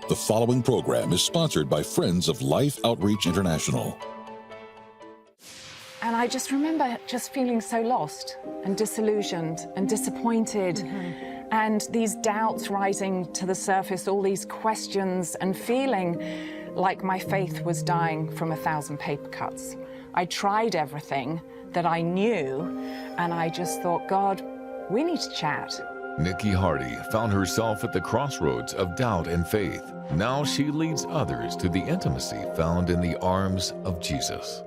The following program is sponsored by Friends of Life Outreach International. And I just remember just feeling so lost and disillusioned and disappointed, and these doubts rising to the surface, all these questions, and feeling like my faith was dying from 1,000 paper cuts. I tried everything that I knew, and I just thought, God, we need to chat. Nikki Hardy found herself at the crossroads of doubt and faith. Now she leads others to the intimacy found in the arms of Jesus.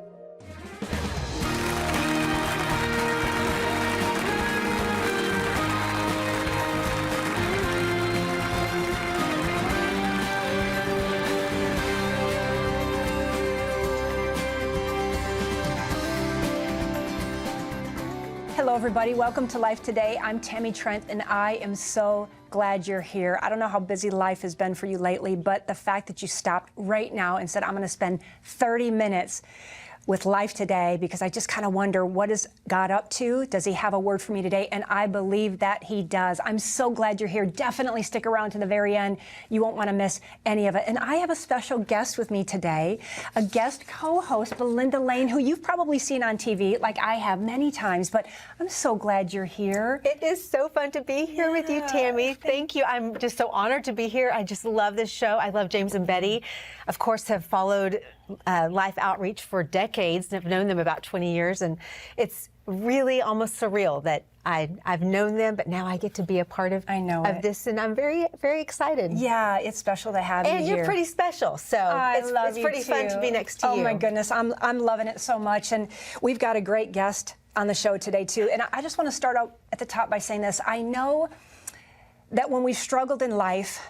Hello, everybody. Welcome to Life Today. I'm Tammy Trent, and I am so glad you're here. I don't know how busy life has been for you lately, but the fact that you stopped right now and said, I'm going to spend 30 minutes with Life Today, because I just kind of wonder, what is God up to? Does he have a word for me today? And I believe that he does. I'm so glad you're here. Definitely stick around to the very end. You won't want to miss any of it. And I have a special guest with me today, a guest co-host, Belinda Lane, who you've probably seen on TV, like I have many times, but I'm so glad you're here. It is so fun to be here with you, Tammy. Thank you. I'm just so honored to be here. I just love this show. I love James and Betty. Of course, have followed Life Outreach for decades. I've known them about 20 years, and it's really almost surreal that I've known them, but now I get to be a part of this, and I'm very, very excited. Yeah, it's special to have you here. And you're pretty special, so it's pretty fun to be next to you. Oh my goodness, I'm loving it so much, and we've got a great guest on the show today too. And I just want to start out at the top by saying this. I know that when we've struggled in life,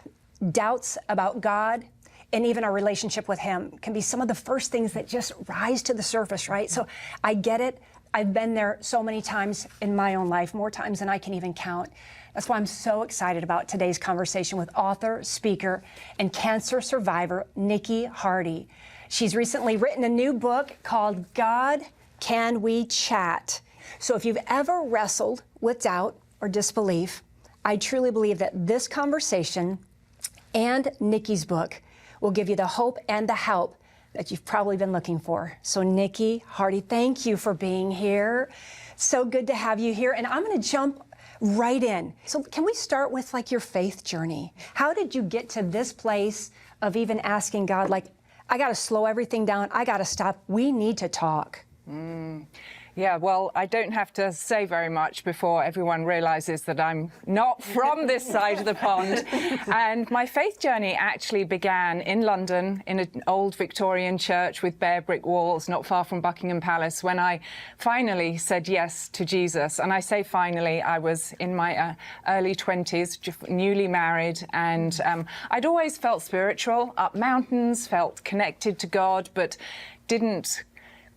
doubts about God and even our relationship with him can be some of the first things that just rise to the surface, right? So I get it. I've been there so many times in my own life, more times than I can even count. That's why I'm so excited about today's conversation with author, speaker, and cancer survivor, Nikki Hardy. She's recently written a new book called God, Can We Chat? So if you've ever wrestled with doubt or disbelief, I truly believe that this conversation and Nikki's book will give you the hope and the help that you've probably been looking for. So Nikki Hardy, thank you for being here. So good to have you here. And I'm going to jump right in. So can we start with like your faith journey? How did you get to this place of even asking God, like, I got to slow everything down. I got to stop. We need to talk. Yeah, well, I don't have to say very much before everyone realizes that I'm not from this side of the pond. And my faith journey actually began in London in an old Victorian church with bare brick walls, not far from Buckingham Palace, when I finally said yes to Jesus. And I say finally, I was in my early 20s, newly married, and I'd always felt spiritual, up mountains, felt connected to God, but didn't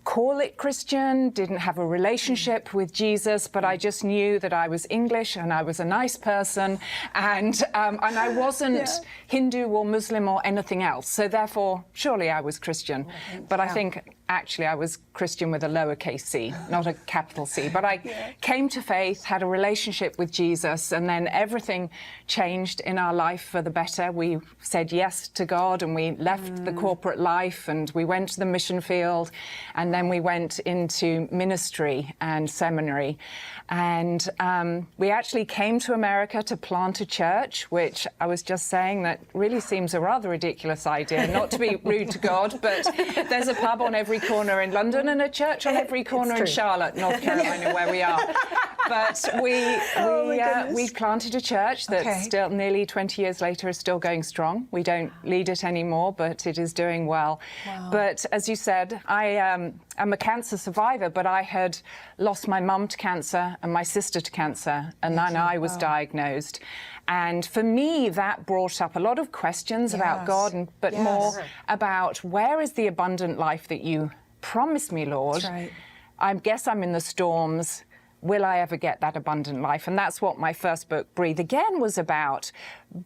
call it Christian, didn't have a relationship with Jesus, but I just knew that I was English and I was a nice person, and I wasn't Hindu or Muslim or anything else. So therefore, surely I was Christian. But I think actually I was Christian with a lowercase c, not a capital C. But I came to faith, had a relationship with Jesus, and then everything changed in our life for the better. We said yes to God, and we left the corporate life, and we went to the mission field, and then we went into ministry and seminary. And we actually came to America to plant a church, which I was just saying that really seems a rather ridiculous idea, not to be rude to God, but there's a pub on every corner in London and a church on every corner in Charlotte, North Carolina, where we are. But we planted a church that's still nearly 20 years later is still going strong. We don't lead it anymore, but it is doing well. Wow. But as you said, I'm a cancer survivor, but I had lost my mum to cancer and my sister to cancer, and then I was diagnosed. And for me, that brought up a lot of questions about God, but more about where is the abundant life that you promised me, Lord? That's right. I guess I'm in the storms. Will I ever get that abundant life? And that's what my first book, Breathe Again, was about.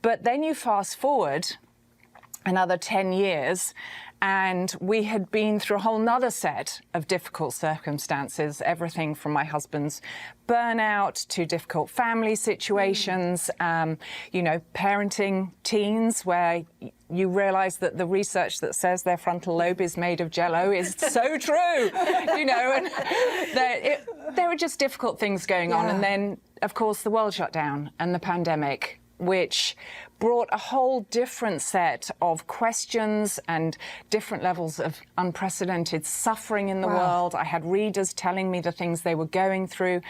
But then you fast forward, another 10 years. And we had been through a whole nother set of difficult circumstances, everything from my husband's burnout to difficult family situations, you know, parenting teens where you realize that the research that says their frontal lobe is made of jello is so true, you know, and there were just difficult things going on. And then, of course, the world shut down and the pandemic, which brought a whole different set of questions and different levels of unprecedented suffering in the world. I had readers telling me the things they were going through.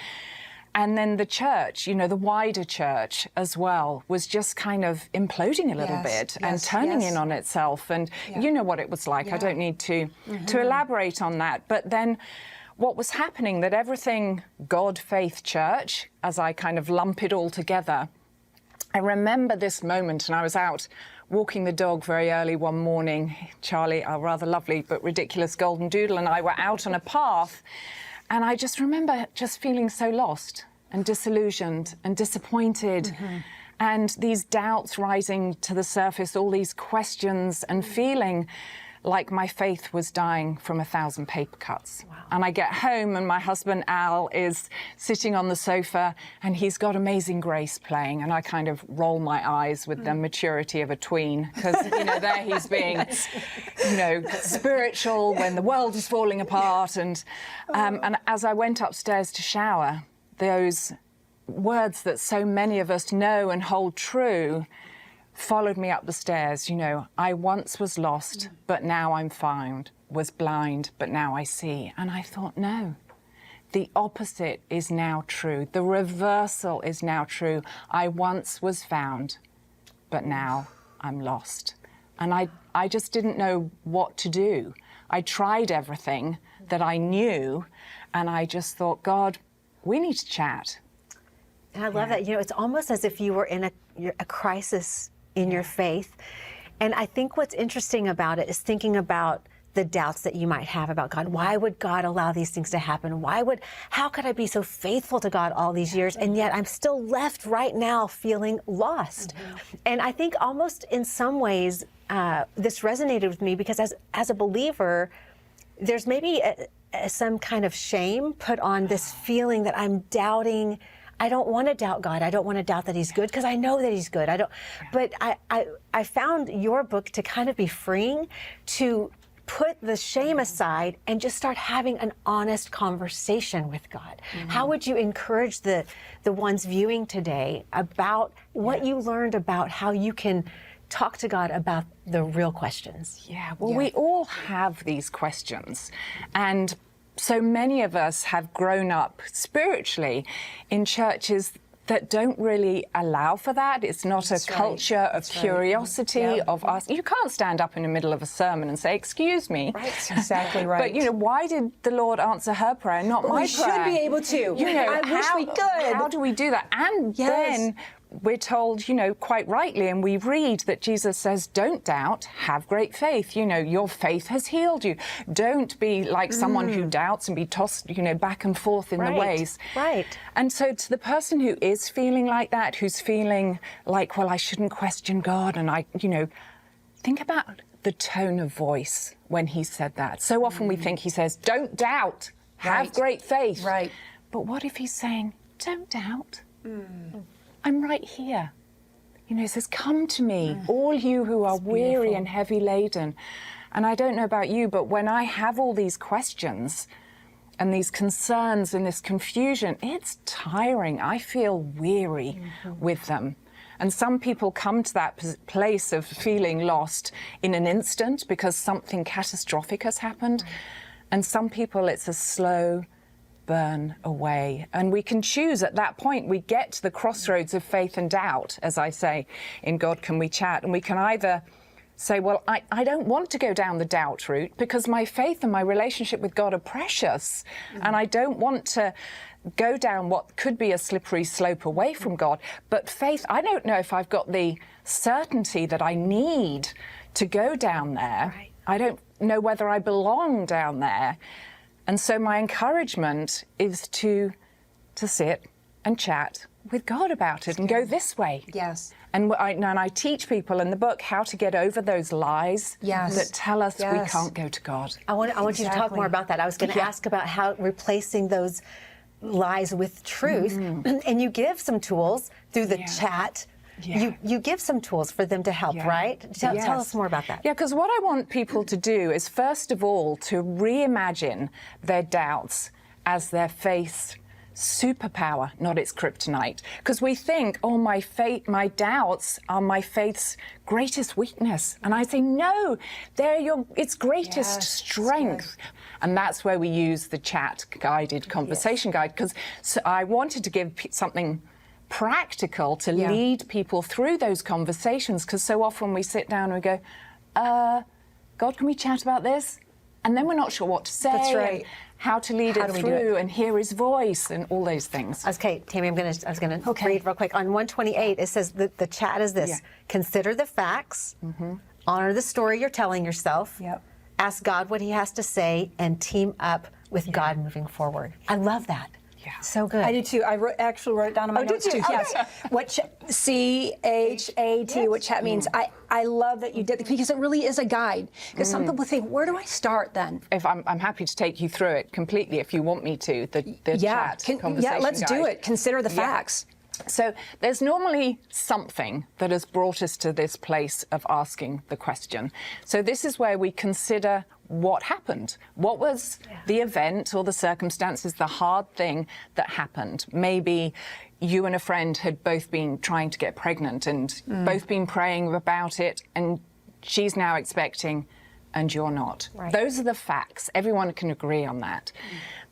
And then the church, you know, the wider church as well, was just kind of imploding a little bit and turning in on itself. And you know what it was like. I don't need to elaborate on that. But then what was happening, that everything God, faith, church, as I kind of lump it all together, I remember this moment, and I was out walking the dog very early one morning. Charlie, our rather lovely but ridiculous golden doodle, and I were out on a path, and I just remember just feeling so lost and disillusioned and disappointed, and these doubts rising to the surface, all these questions, and feeling like my faith was dying from 1,000 paper cuts. And I get home and my husband Al is sitting on the sofa and he's got Amazing Grace playing, and I kind of roll my eyes with the maturity of a tween, because, you know, there he's being, you know, spiritual when the world is falling apart. And as I went upstairs to shower, those words that so many of us know and hold true followed me up the stairs. You know, I once was lost, but now I'm found, was blind, but now I see. And I thought, no, the opposite is now true. The reversal is now true. I once was found, but now I'm lost. And I just didn't know what to do. I tried everything that I knew, and I just thought, God, we need to chat. And I love that. You know, it's almost as if you were in a crisis in your faith. And I think what's interesting about it is thinking about the doubts that you might have about God. Why would God allow these things to happen? How could I be so faithful to God all these years, and yet I'm still left right now feeling lost? And I think almost in some ways, this resonated with me because as a believer, there's maybe some kind of shame put on this feeling that I'm doubting. I don't want to doubt God. I don't want to doubt that He's good because I know that He's good. But I found your book to kind of be freeing, to put the shame aside and just start having an honest conversation with God. How would you encourage the ones viewing today about what you learned about how you can talk to God about the real questions? Yeah, well, we all have these questions. And so many of us have grown up spiritually in churches that don't really allow for that. It's not a culture of curiosity, of asking. You can't stand up in the middle of a sermon and say, excuse me. Right, exactly right. But, you know, why did the Lord answer her prayer, not my prayer? We should be able to. You know, I wish we could. How do we do that? And then we're told, you know, quite rightly, and we read that Jesus says, don't doubt, have great faith. You know, your faith has healed you. Don't be like someone who doubts and be tossed, you know, back and forth in the ways. Right. And so to the person who is feeling like that, who's feeling like, well, I shouldn't question God, and you know, think about the tone of voice when he said that. So often we think he says, don't doubt, have great faith. Right. But what if he's saying, don't doubt? I'm right here. You know, he says, come to me, all you who are weary and heavy laden. And I don't know about you, but when I have all these questions and these concerns and this confusion, it's tiring. I feel weary with them. And some people come to that place of feeling lost in an instant because something catastrophic has happened. And some people, it's a slow burn away. And we can choose at that point. We get to the crossroads of faith and doubt, as I say, in God Can We Chat? And we can either say, well, I don't want to go down the doubt route because my faith and my relationship with God are precious. And I don't want to go down what could be a slippery slope away from God. But faith, I don't know if I've got the certainty that I need to go down there. I don't know whether I belong down there. And so my encouragement is to sit and chat with God about it and go this way. Yes. And I teach people in the book how to get over those lies that tell us we can't go to God. I want you to talk more about that. I was going to ask about how replacing those lies with truth, and you give some tools through the chat. You give some tools for them to help, right? Tell us more about that. Yeah, because what I want people to do is, first of all, to reimagine their doubts as their faith's superpower, not its kryptonite. Because we think, oh, my doubts are my faith's greatest weakness. And I say, no, they're its greatest strength. And that's where we use the chat guided conversation guide, because I wanted to give something practical to lead people through those conversations, because so often we sit down and we go, God, can we chat about this? And then we're not sure what to say. That's right. How to lead it through and hear his voice and all those things. Okay, Tammy, I was gonna read real quick. On 128, it says that the chat is this: consider the facts, honor the story you're telling yourself, ask God what he has to say, and team up with God moving forward. I love that. Yeah. So good. I do too. I actually wrote it down on my notes too. Yes. What C.H.A.T, what chat means. I love that you did, because it really is a guide. Because some people think, where do I start then? If I'm happy to take you through it completely if you want me to. The chat conversation Yeah, let's guide. do it. Consider the facts. So there's normally something that has brought us to this place of asking the question. So this is where we consider what happened. What was the event or the circumstances, the hard thing that happened? Maybe you and a friend had both been trying to get pregnant and both been praying about it, and she's now expecting and you're not. Right. Those are the facts. Everyone can agree on that.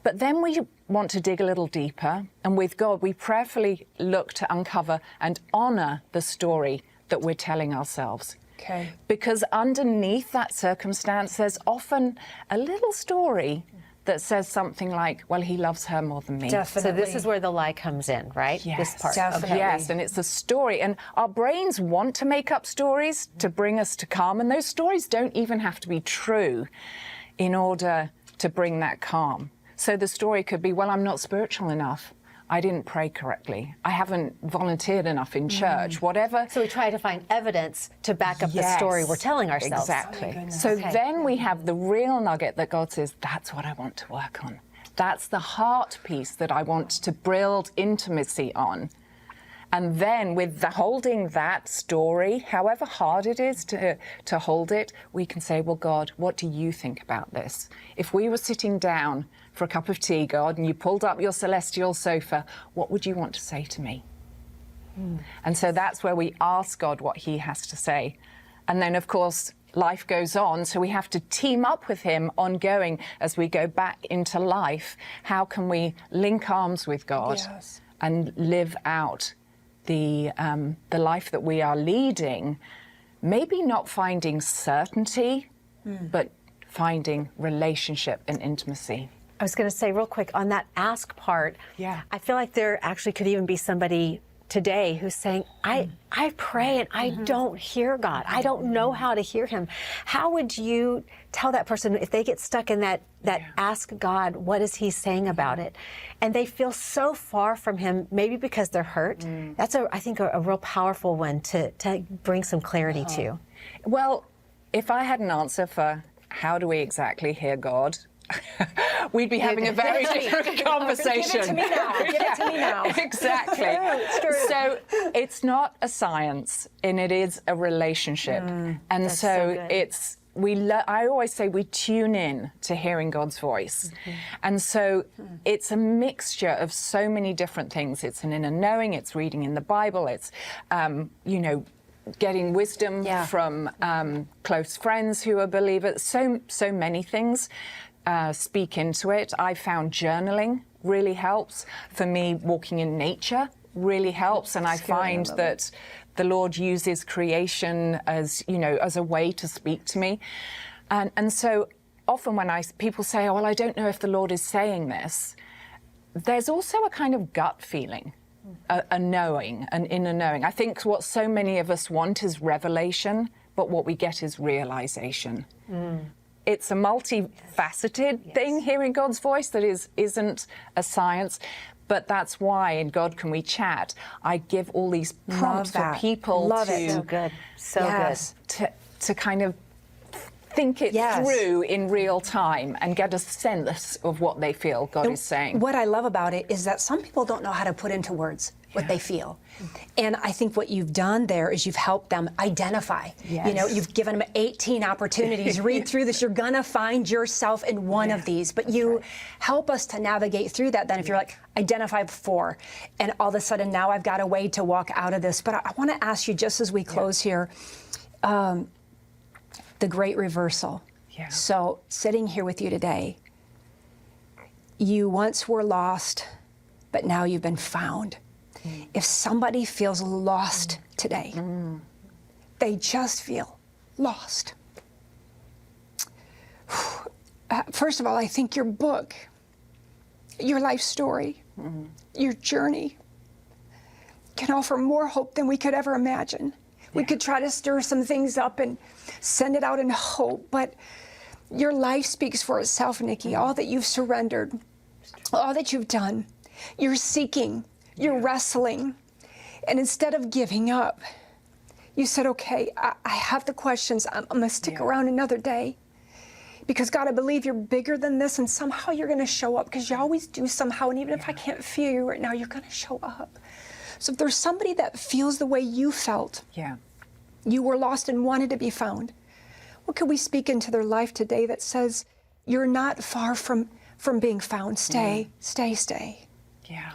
But then we want to dig a little deeper, and with God, we prayerfully look to uncover and honor the story that we're telling ourselves. Okay. Because underneath that circumstance, there's often a little story that says something like, well, he loves her more than me. Definitely. So this is where the lie comes in, right? Yes, this part. Definitely. Yes, and it's a story. And our brains want to make up stories to bring us to calm, and those stories don't even have to be true in order to bring that calm. So the story could be, well, I'm not spiritual enough. I didn't pray correctly. I haven't volunteered enough in church, whatever. So we try to find evidence to back up the story we're telling ourselves. Exactly. So then we have the real nugget that God says, that's what I want to work on. That's the heart piece that I want to build intimacy on. And then with holding that story, however hard it is to hold it, we can say, well, God, what do you think about this? If we were sitting down for a cup of tea, God, and you pulled up your celestial sofa, what would you want to say to me? And so that's where we ask God what he has to say. And then, of course, life goes on, so we have to team up with him ongoing as we go back into life. How can we link arms with God and live out the life that we are leading, maybe not finding certainty, but finding relationship and intimacy. I was going to say real quick on that ask part. Yeah. I feel like there actually could even be somebody today who's saying, I pray and I don't hear God. I don't know how to hear him. How would you tell that person if they get stuck in that ask God, what is he saying about it? And they feel so far from him, maybe because they're hurt. That's, I think, a real powerful one to bring some clarity to. Well, if I had an answer for how do we exactly hear God, we'd be having a very different conversation. Give it to me now. Give it to me now. Exactly. It's true. So it's not a science, and it is a relationship. And so it's I always say we tune in to hearing God's voice. And so it's a mixture of so many different things. It's an inner knowing, it's reading in the Bible, it's, getting wisdom from close friends who are believers, so many things. Speak into it. I found journaling really helps. For me, walking in nature really helps. And I find that the Lord uses creation as, as a way to speak to me. And so often when people say, oh, well, I don't know if the Lord is saying this, there's also a kind of gut feeling, a knowing, an inner knowing. I think what so many of us want is revelation, but what we get is realization. It's a multifaceted thing, hearing God's voice, that isn't a science. But that's why in God Can We Chat, I give all these prompts for people So good. So good. To kind of think it through in real time and get a sense of what they feel God is saying. What I love about it is that some people don't know how to put into words what they feel. And I think what you've done there is you've helped them identify. You know, you've given them 18 opportunities. Read through this. You're going to find yourself in one of these. But you help us to navigate through that. Then if you're like, identify 4, and all of a sudden now I've got a way to walk out of this. But I want to ask you, just as we close here, the great reversal. So sitting here with you today, you once were lost, but now you've been found. If somebody feels lost today, they just feel lost. First of all, I think your book, your life story, your journey can offer more hope than we could ever imagine. We could try to stir some things up and send it out in hope, but your life speaks for itself, Nikki. All that you've surrendered, all that you've done, you're seeking, you're wrestling, and instead of giving up, you said, okay, I have the questions. I'm going to stick around another day because, God, I believe you're bigger than this, and somehow you're going to show up because you always do somehow, and even if I can't feel you right now, you're going to show up. So if there's somebody that feels the way you felt, you were lost and wanted to be found, what could we speak into their life today that says, you're not far from being found? Stay, stay. Yeah.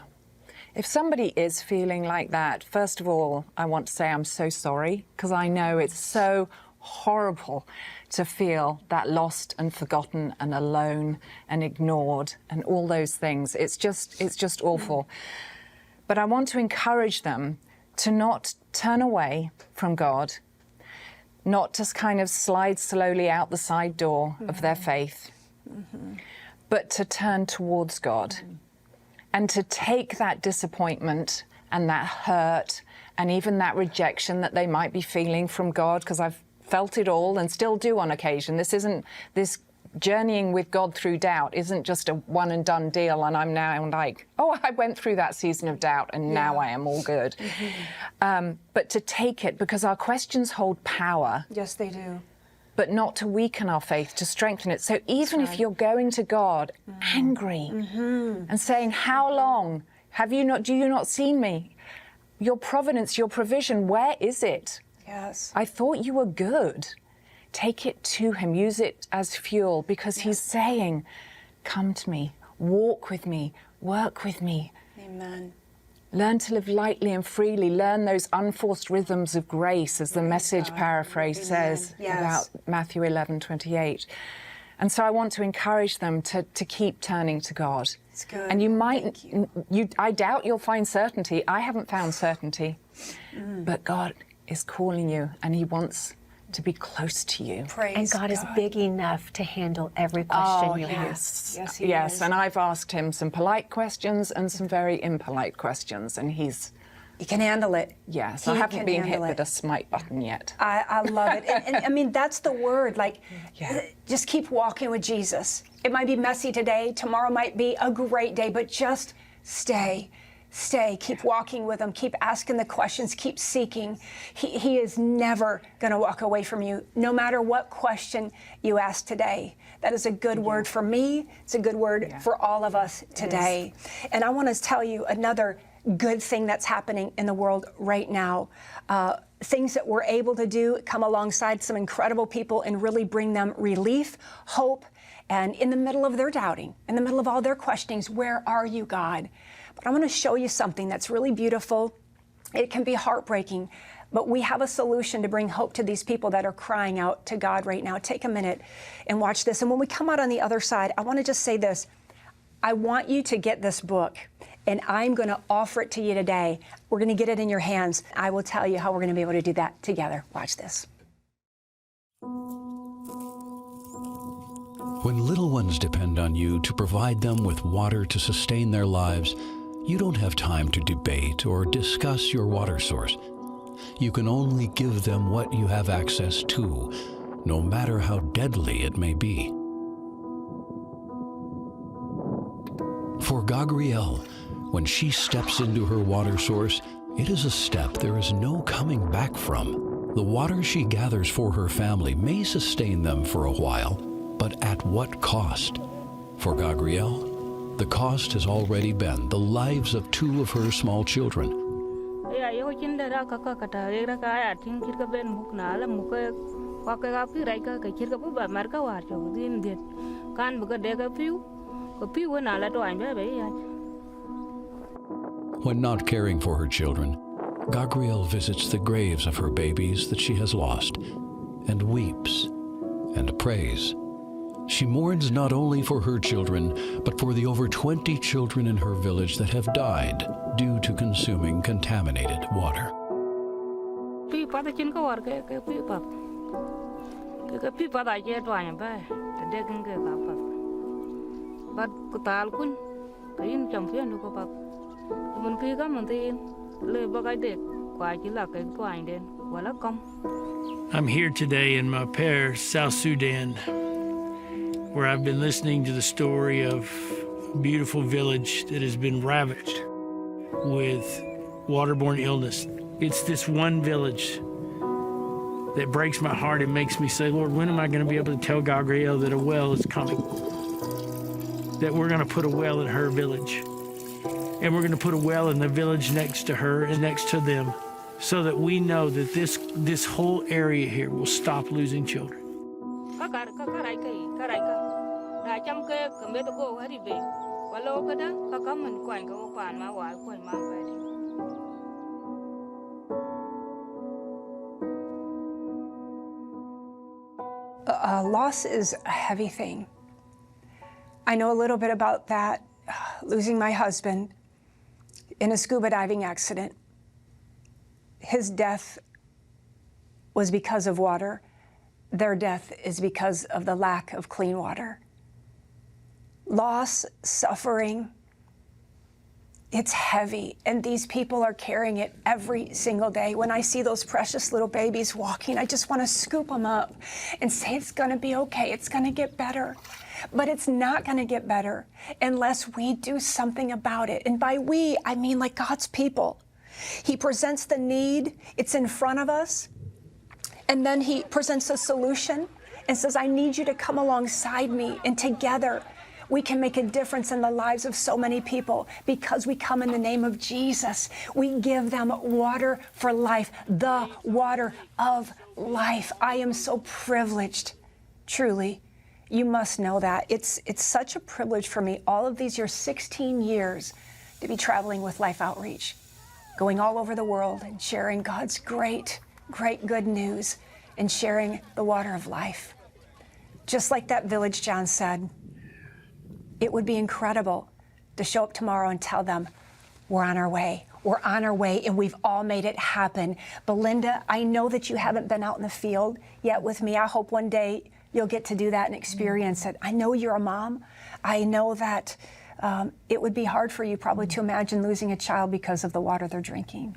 If somebody is feeling like that, first of all, I want to say I'm so sorry, because I know it's so horrible to feel that lost and forgotten and alone and ignored and all those things. It's just awful. But I want to encourage them to not turn away from God, not just kind of slide slowly out the side door of their faith, but to turn towards God. And to take that disappointment and that hurt and even that rejection that they might be feeling from God, because I've felt it all and still do on occasion. This journeying with God through doubt isn't just a one and done deal and I'm now like, oh, I went through that season of doubt and now I am all good. But to take it, because our questions hold power. Yes, they do. But not to weaken our faith, to strengthen it. So even if you're going to God angry and saying, how long do you not seen me? Your providence, your provision, where is it? Yes. I thought you were good. Take it to him, use it as fuel, because he's saying, come to me, walk with me, work with me. Amen. Learn to live lightly and freely. Learn those unforced rhythms of grace, as the Message paraphrase says about Matthew 11:28. And so I want to encourage them to keep turning to God. It's good. And you might, I doubt you'll find certainty. I haven't found certainty. But God is calling you and he wants to be close to you. And God is big enough to handle every question you have. Yes, he is. And I've asked him some polite questions and some very impolite questions, and he can handle it. Yes, I haven't been hit with a smite button yet. I love it. And I mean, that's the word, like, just keep walking with Jesus. It might be messy today, tomorrow might be a great day, but just stay. Keep walking with him, keep asking the questions, keep seeking. He is never going to walk away from you, no matter what question you ask today. That is a good word for me. It's a good word for all of us today. And I want to tell you another good thing that's happening in the world right now. Things that we're able to do, come alongside some incredible people and really bring them relief, hope, and in the middle of their doubting, in the middle of all their questionings, where are you, God? But I want to show you something that's really beautiful. It can be heartbreaking, but we have a solution to bring hope to these people that are crying out to God right now. Take a minute and watch this. And when we come out on the other side, I want to just say this. I want you to get this book, and I'm going to offer it to you today. We're going to get it in your hands. I will tell you how we're going to be able to do that together. Watch this. When little ones depend on you to provide them with water to sustain their lives, you don't have time to debate or discuss your water source. You can only give them what you have access to, no matter how deadly it may be. For Gabrielle, When she steps into her water source, it is a step there is no coming back from. The water she gathers for her family may sustain them for a while, but at what cost? For Gabrielle, the cost has already been the lives of 2 of her small children. When not caring for her children, Gabrielle visits the graves of her babies that she has lost and weeps and prays. She mourns not only for her children, but for the over 20 children in her village that have died due to consuming contaminated water. I'm here today in my père, South Sudan, where I've been listening to the story of a beautiful village that has been ravaged with waterborne illness. It's this one village that breaks my heart and makes me say, Lord, when am I going to be able to tell Gabrielle that a well is coming? That we're going to put a well in her village. And we're going to put a well in the village next to her and next to them, so that we know that this whole area here will stop losing children. Loss is a heavy thing. I know a little bit about that, losing my husband in a scuba diving accident. His death was because of water. Their death is because of the lack of clean water. Loss, suffering, it's heavy, and these people are carrying it every single day. When I see those precious little babies walking, I just want to scoop them up and say, it's going to be okay, it's going to get better. But it's not going to get better unless we do something about it. And by we, I mean like God's people. He presents the need, it's in front of us, and then he presents a solution and says, I need you to come alongside me, and together we can make a difference in the lives of so many people because we come in the name of Jesus. We give them water for life, the water of life. I am so privileged, truly. You must know that. It's such a privilege for me all of these years, 16 years, to be traveling with Life Outreach, going all over the world and sharing God's great, great good news and sharing the water of life. Just like that village John said, it would be incredible to show up tomorrow and tell them, we're on our way. We're on our way, and we've all made it happen. Belinda, I know that you haven't been out in the field yet with me. I hope one day you'll get to do that and experience it. I know you're a mom. I know that it would be hard for you probably to imagine losing a child because of the water they're drinking.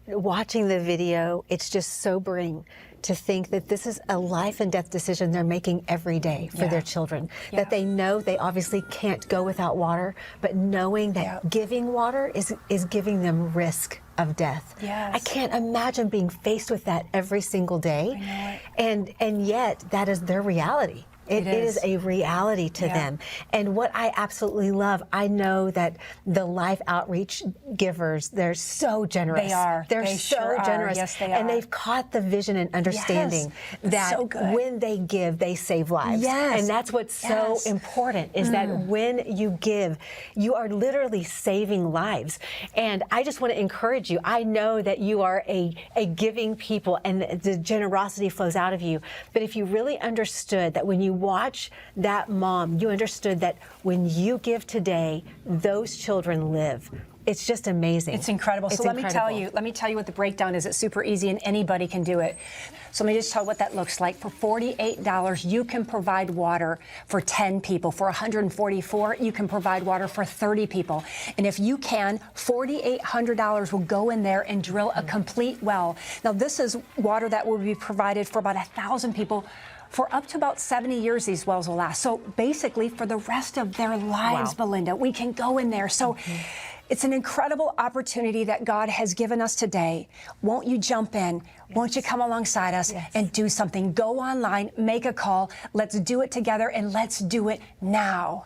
Watching the video, it's just sobering to think that this is a life and death decision they're making every day for their children. That they know they obviously can't go without water, but knowing that giving water is giving them risk of death. I can't imagine being faced with that every single day. And yet that is their reality. It is a reality to them. And what I absolutely love, I know that the Life Outreach givers, they're so generous. They are. They're they so sure generous. Yes, they are. And they've caught the vision and understanding that so good. when they give, they save lives. And that's what's so important, is that when you give, you are literally saving lives. And I just want to encourage you. I know that you are a giving people, and the generosity flows out of you. But if you really understood that when you watch that mom, you understood that when you give today, those children live. It's just amazing. It's incredible. So let me tell you what the breakdown is. It's super easy and anybody can do it. So let me just tell you what that looks like. For $48, you can provide water for 10 people. For $144, you can provide water for 30 people. And if you can, $4,800 will go in there and drill a complete well. Now this is water that will be provided for about 1,000 people. For up to about 70 years, these wells will last. So basically, for the rest of their lives, Belinda, we can go in there. So It's an incredible opportunity that God has given us today. Won't you jump in? Yes. Won't you come alongside us and do something? Go online, make a call. Let's do it together, and let's do it now.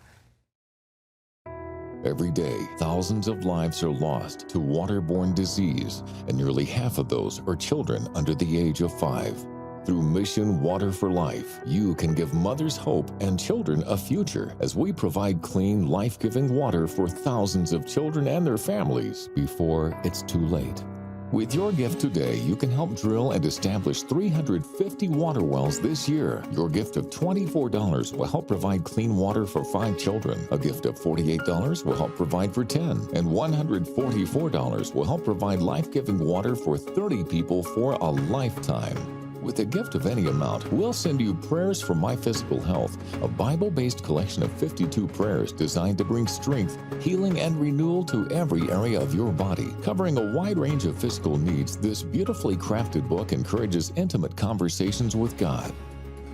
Every day, thousands of lives are lost to waterborne disease, and nearly half of those are children under the age of 5. Through Mission Water for Life, you can give mothers hope and children a future as we provide clean, life-giving water for thousands of children and their families before it's too late. With your gift today, you can help drill and establish 350 water wells this year. Your gift of $24 will help provide clean water for 5 children. A gift of $48 will help provide for 10. And $144 will help provide life-giving water for 30 people for a lifetime. With a gift of any amount, we'll send you Prayers for My Physical Health, a Bible-based collection of 52 prayers designed to bring strength, healing, and renewal to every area of your body. Covering a wide range of physical needs, this beautifully crafted book encourages intimate conversations with God.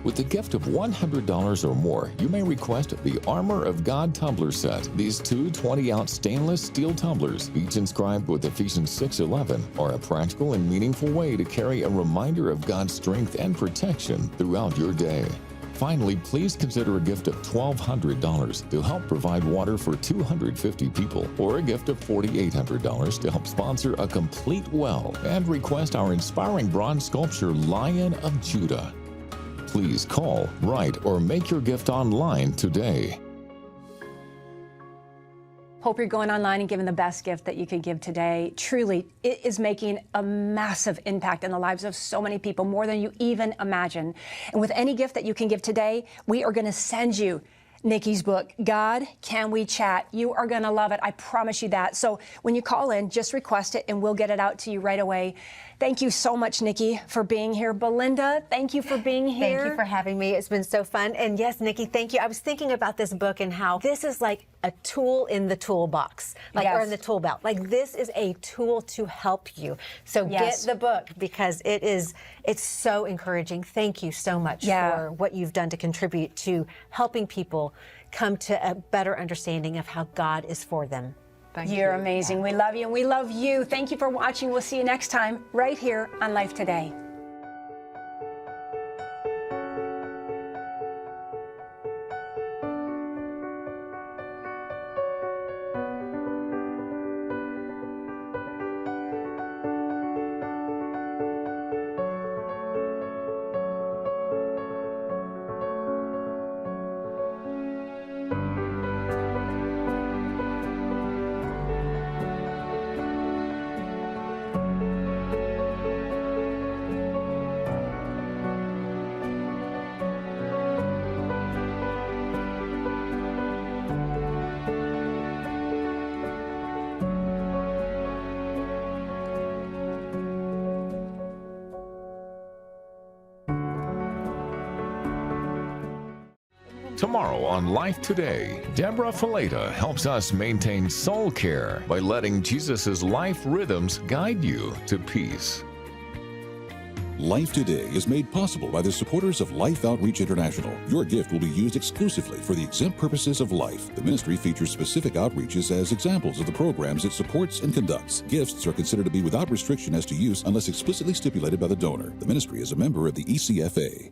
With a gift of $100 or more, you may request the Armor of God tumbler set. These 2 20-ounce stainless steel tumblers, each inscribed with Ephesians 6:11, are a practical and meaningful way to carry a reminder of God's strength and protection throughout your day. Finally, please consider a gift of $1,200 to help provide water for 250 people, or a gift of $4,800 to help sponsor a complete well, and request our inspiring bronze sculpture Lion of Judah. Please call, write, or make your gift online today. Hope you're going online and giving the best gift that you could give today. Truly, it is making a massive impact in the lives of so many people, more than you even imagine. And with any gift that you can give today, we are going to send you Nikki's book, God, Can We Chat? You are going to love it. I promise you that. So when you call in, just request it and we'll get it out to you right away. Thank you so much, Nikki, for being here. Belinda, thank you for being here. Thank you for having me. It's been so fun. And yes, Nikki, thank you. I was thinking about this book and how this is like a tool in the toolbox, or in the tool belt. Like, this is a tool to help you. So get the book, because it's so encouraging. Thank you so much for what you've done to contribute to helping people come to a better understanding of how God is for them. You're amazing. We love you and we love you. Thank you for watching. We'll see you next time right here on Life Today. Tomorrow on Life Today, Deborah Fileta helps us maintain soul care by letting Jesus' life rhythms guide you to peace. Life Today is made possible by the supporters of Life Outreach International. Your gift will be used exclusively for the exempt purposes of life. The ministry features specific outreaches as examples of the programs it supports and conducts. Gifts are considered to be without restriction as to use unless explicitly stipulated by the donor. The ministry is a member of the ECFA.